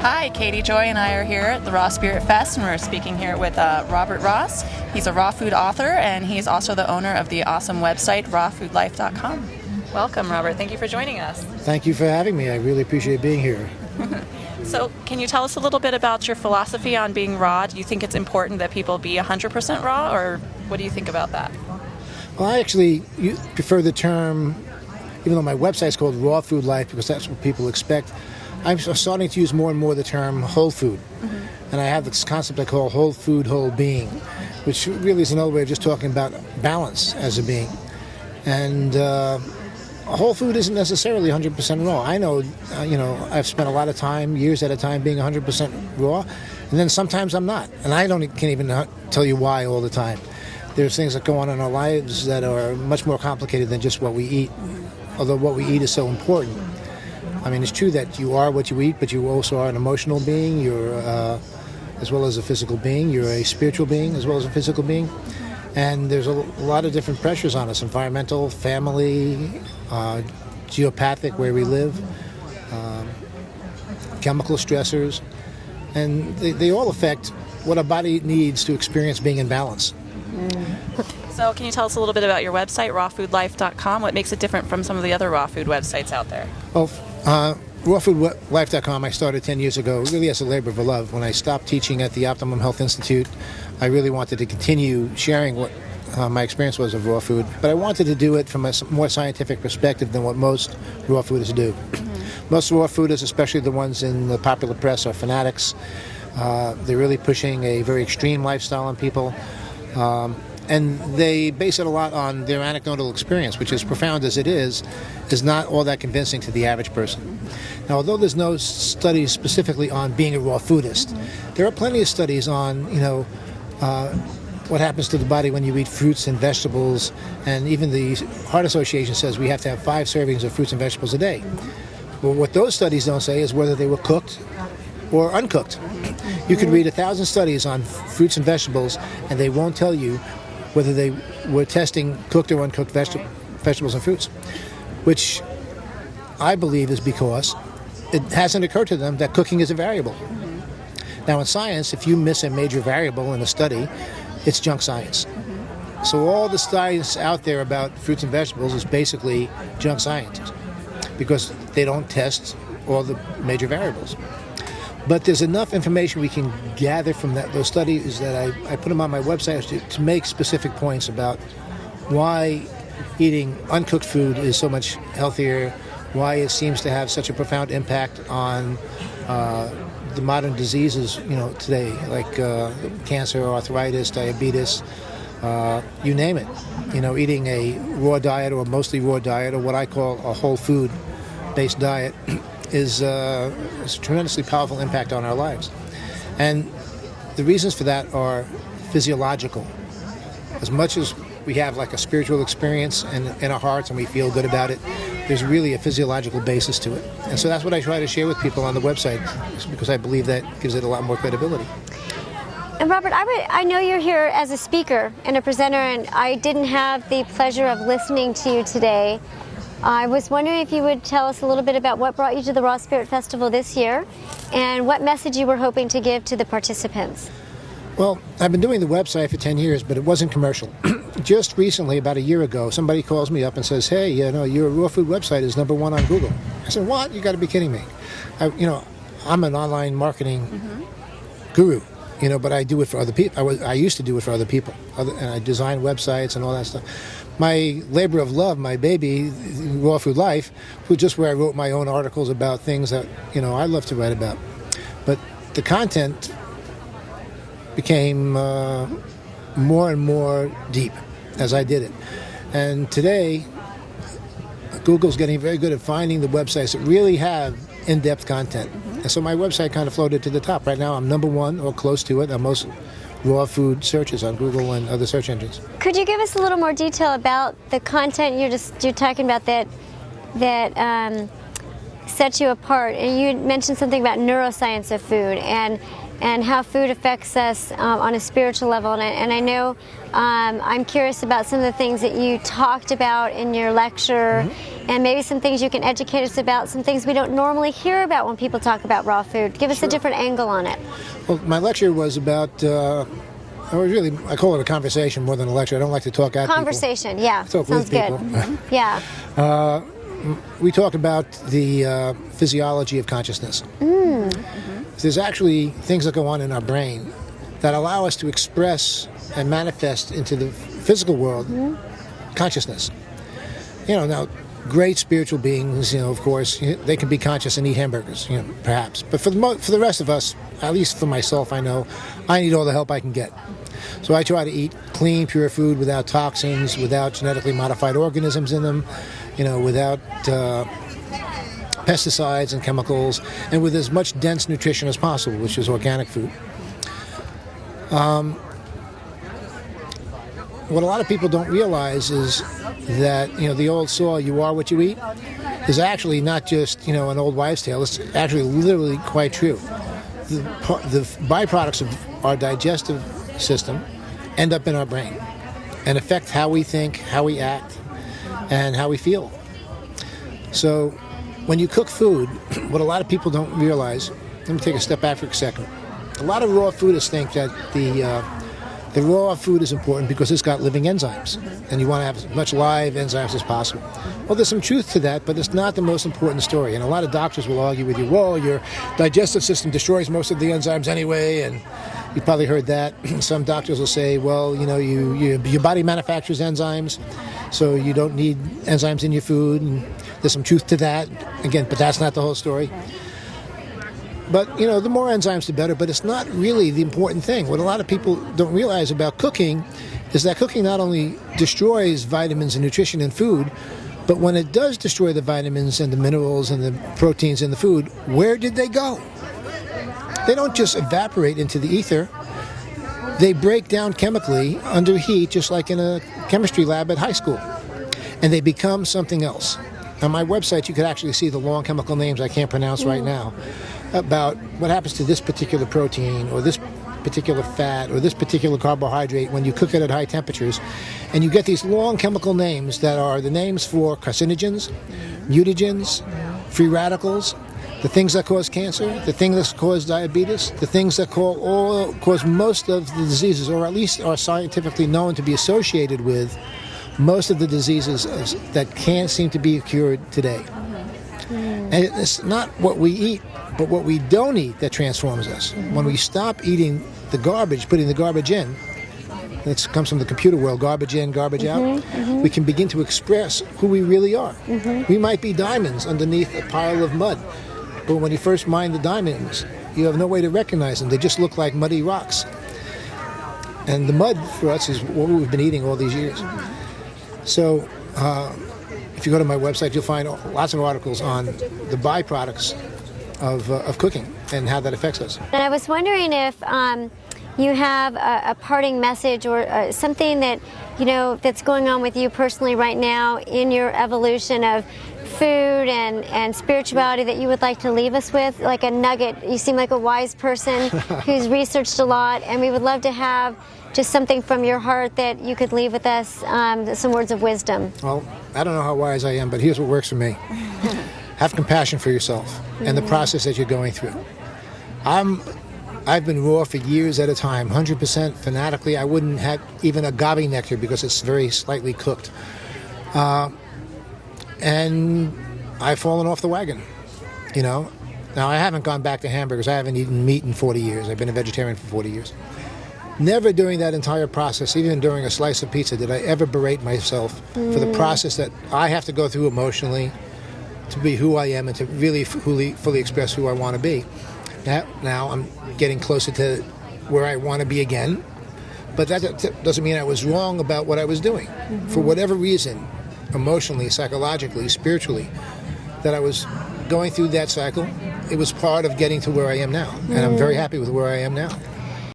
Hi, Katie Joy and I are here at the Raw Spirit Fest, and we're speaking here with Robert Ross. He's a raw food author, and he's also the owner of the awesome website, RawFoodLife.com. Welcome, Robert. Thank you for joining us. Thank you for having me. I really appreciate being here. So, can you tell us a little bit about your philosophy on being raw? Do you think it's important that people be 100% raw, or what do you think about that? Well, I actually prefer the term, even though my website's called Raw Food Life, because that's what people expect. I'm starting to use more and more the term whole food. And I have this concept I call whole food, whole being, which really is another way of just talking about balance as a being. And whole food isn't necessarily 100% raw. I know, I've spent a lot of time, years at a time, being 100% raw, and then sometimes I'm not. And I can't even tell you why all the time. There's things that go on in our lives that are much more complicated than just what we eat, although what we eat is so important. I mean, it's true that you are what you eat, but you also are an emotional being, you're as well as a physical being. You're a spiritual being as well as a physical being. And there's a lot of different pressures on us: environmental, family, geopathic, where we live, chemical stressors. And they all affect what our body needs to experience being in balance. So can you tell us a little bit about your website, RawFoodLife.com? What makes it different from some of the other raw food websites out there? Well, RawFoodLife.com I started 10 years ago, really as a labor of love. When I stopped teaching at the Optimum Health Institute, I really wanted to continue sharing what my experience was of raw food, but I wanted to do it from a more scientific perspective than what most raw foodists do. Most raw foodists, especially the ones in the popular press, are fanatics. They're really pushing a very extreme lifestyle on people. And they base it a lot on their anecdotal experience, which, as profound as it is not all that convincing to the average person. Now, although there's no studies specifically on being a raw foodist, there are plenty of studies on, what happens to the body when you eat fruits and vegetables, and even the Heart Association says we have to have 5 servings of fruits and vegetables a day. Well, what those studies don't say is whether they were cooked or uncooked. You could read 1,000 studies on fruits and vegetables, and they won't tell you whether they were testing cooked or uncooked vegetables and fruits, which I believe is because it hasn't occurred to them that cooking is a variable. Now, in science, if you miss a major variable in a study, it's junk science. So all the science out there about fruits and vegetables is basically junk science because they don't test all the major variables. But there's enough information we can gather from those studies that I put them on my website to make specific points about why eating uncooked food is so much healthier, why it seems to have such a profound impact on the modern diseases, today, like cancer, arthritis, diabetes, you name it. Eating a raw diet or a mostly raw diet, or what I call a whole food-based diet, is a tremendously powerful impact on our lives. And the reasons for that are physiological. As much as we have like a spiritual experience in our hearts and we feel good about it, there's really a physiological basis to it. And so that's what I try to share with people on the website, because I believe that gives it a lot more credibility. And Robert, I know you're here as a speaker and a presenter, and I didn't have the pleasure of listening to you today. I was wondering if you would tell us a little bit about what brought you to the Raw Spirit Festival this year and what message you were hoping to give to the participants. Well, I've been doing the website for 10 years, but it wasn't commercial. Just recently, about a year ago, somebody calls me up and says, hey, your raw food website is #1 on Google. I said, what? You got to be kidding me. I'm an online marketing guru, but I do it for other people. I used to do it for other people, and I design websites and all that stuff. My labor of love, my baby, Raw Food Life, was just where I wrote my own articles about things that, I love to write about. But the content became more and more deep as I did it. And today, Google's getting very good at finding the websites that really have in-depth content. And so my website kind of floated to the top. Right now, I'm #1 or close to it on most raw food searches on Google and other search engines. Could you give us a little more detail about the content you're talking about that sets you apart? And you mentioned something about neuroscience of food, and and how food affects us on a spiritual level. And I know I'm curious about some of the things that you talked about in your lecture, and maybe some things you can educate us about, some things we don't normally hear about when people talk about raw food. Give us a different angle on it. Well, my lecture was about, I call it a conversation more than a lecture. I don't like to talk at Conversation, people. yeah. Talk Sounds with people. Good. Yeah. We talked about the physiology of consciousness. There's actually things that go on in our brain that allow us to express and manifest into the physical world consciousness. Now, great spiritual beings, of course, they can be conscious and eat hamburgers, perhaps. But for the rest of us, at least for myself, I know I need all the help I can get. So I try to eat clean, pure food without toxins, without genetically modified organisms in them, without pesticides and chemicals, and with as much dense nutrition as possible, which is organic food. What a lot of people don't realize is that, the old saw, you are what you eat, is actually not just, an old wives' tale. It's actually literally quite true. The byproducts of our digestive system end up in our brain and affect how we think, how we act, and how we feel. So when you cook food, what a lot of people don't realize, let me take a step back for a second. A lot of raw foodists think that the raw food is important because it's got living enzymes, and you want to have as much live enzymes as possible. Well, there's some truth to that, but it's not the most important story. And a lot of doctors will argue with you, well, your digestive system destroys most of the enzymes anyway, and you've probably heard that. Some doctors will say, well, your body manufactures enzymes, so you don't need enzymes in your food, and there's some truth to that. Again, but that's not the whole story. But, the more enzymes, the better, but it's not really the important thing. What a lot of people don't realize about cooking is that cooking not only destroys vitamins and nutrition in food, but when it does destroy the vitamins and the minerals and the proteins in the food, where did they go? They don't just evaporate into the ether. They break down chemically under heat, just like in a chemistry lab at high school, and they become something else. On my website, you could actually see the long chemical names I can't pronounce right now about what happens to this particular protein or this particular fat or this particular carbohydrate when you cook it at high temperatures. And you get these long chemical names that are the names for carcinogens, mutagens, free radicals, the things that cause cancer, the things that cause diabetes, the things that cause most of the diseases, or at least are scientifically known to be associated with most of the diseases that can't seem to be cured today. And it's not what we eat, but what we don't eat that transforms us. When we stop eating the garbage, putting the garbage in, that comes from the computer world, garbage in, garbage out, we can begin to express who we really are. We might be diamonds underneath a pile of mud, but when you first mine the diamonds, you have no way to recognize them. They just look like muddy rocks. And the mud for us is what we've been eating all these years. So if you go to my website, you'll find lots of articles on the byproducts of cooking and how that affects us. And I was wondering if you have a parting message or something that, that's going on with you personally right now in your evolution of food and spirituality that you would like to leave us with, like a nugget. You seem like a wise person who's researched a lot, and we would love to have just something from your heart that you could leave with us, some words of wisdom. Well, I don't know how wise I am, but here's what works for me. Have compassion for yourself and the process that you're going through. I've been raw for years at a time, 100% fanatically. I wouldn't have even agave nectar because it's very slightly cooked. And I've fallen off the wagon, Now, I haven't gone back to hamburgers. I haven't eaten meat in 40 years. I've been a vegetarian for 40 years. Never during that entire process, even during a slice of pizza, did I ever berate myself for the process that I have to go through emotionally to be who I am and to really fully express who I want to be. Now I'm getting closer to where I want to be again, but that doesn't mean I was wrong about what I was doing. For whatever reason, emotionally, psychologically, spiritually, that I was going through that cycle, it was part of getting to where I am now, and I'm very happy with where I am now.